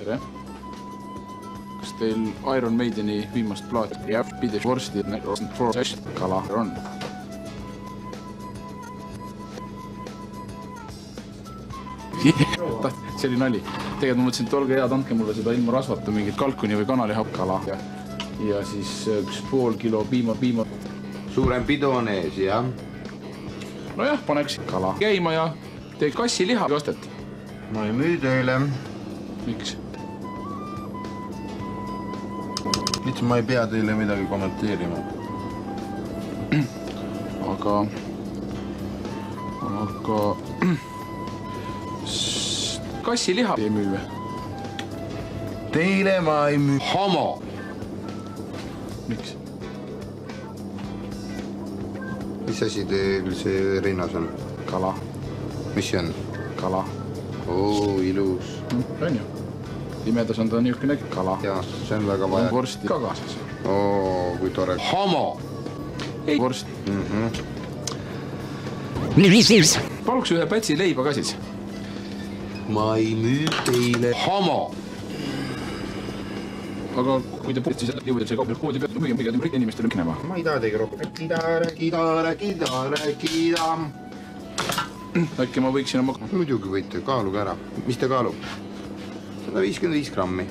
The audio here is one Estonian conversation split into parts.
tere. Kas teil Iron Maideni viimast plaati ja pides vorsti kala on? See oli nali. Tegelikult ma mõtlesin, et olge head, andke mulle seda ilma rasvata mingit kalkuni või kanalihapkala. Ja siis 1,5 kilo piima. Suurem pidu on ees, jah? No jah, paneks kala käima ja tee kassiliha ostet. Ma ei müü teile. Miks? Miks ma ei pea teile midagi kommenteerima? Aga... kassiliha ei müü. Teile ma ei müü. Homo! Miks? Mis asi teil see rinnas on? Kala. Mis see on? Kala. Oo, ilus. On ju. Imedas on ta niisugune kala. Jaa, see on väga vaja. Vorsti ka kaasas. Oo, kui tore. Homo! Ei, vorsti. Paluks ühe pätsi leiba ka siis. Ma ei müü teile. Homo! Aga kui te puhti selle jõudab see kaupil koodi pealt, müüge inimestele minema. Ma ei taha teiega rohkem. Rääkida. Äkki ma võiksin oma... Muidugi võite, kaaluge ära. Mis te kaalub? 155 grammi.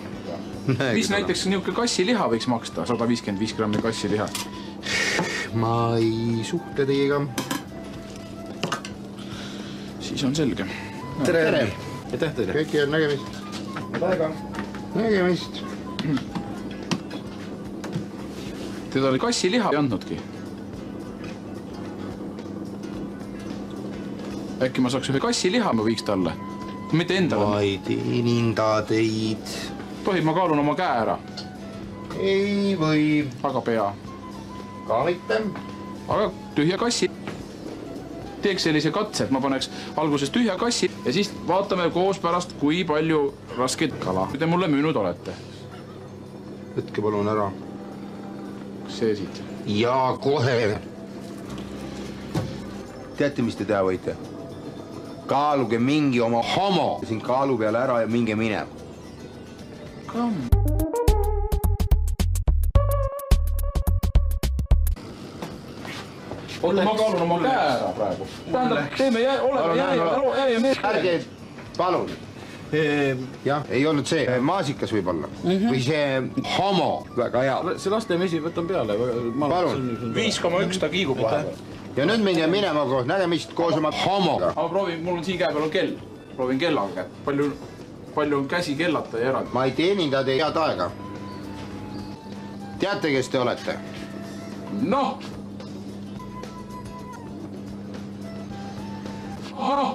Mis näiteks niisugune kassiliha võiks maksta? 155 grammi kassiliha. Ma ei suhtle teiega. Siis on selge. Tere! Aitäh teile! Kõiki on nägemist. Nägemist. Teda oli kassiliha ei andnudki. Äkki ma saaks ühe kassiliha, ma võiks talle. Mitte endale. Ma ei teeninda teid. Tohib, ma kaalun oma käe ära. Ei või. Aga pea. Kaalite. Aga tühja kassi. Teeks sellise katse, et ma paneks alguses tühja kassi ja siis vaatame koos pärast, kui palju raskeid kala te mulle müünud olete. Võtke palun ära. Kas see siit? Ja kohe. Teate, mis te teha võite? Kaaluge mingi oma homo siin kaalu peale ära ja minge minema. Kamm. Oota, ma kaalun oma käe ära praegu. Tähendab, teeme oleme Ärge, palun. Jah, ei olnud see. Maasikas võib olla. Või see homo. Väga hea. See lastemesi võtan peale. Palun. 5,1 ta kiigub vahepeal. Ja nüüd minge minema koos nägemist koos oma homo. Ma proovin, mul on siin käe peal on kell. Proovin kellaga kätt. Palju on käsi kellata ja eraldi. Ma ei teeninda teie head aega. Teate, kes te olete? Noh! Aha!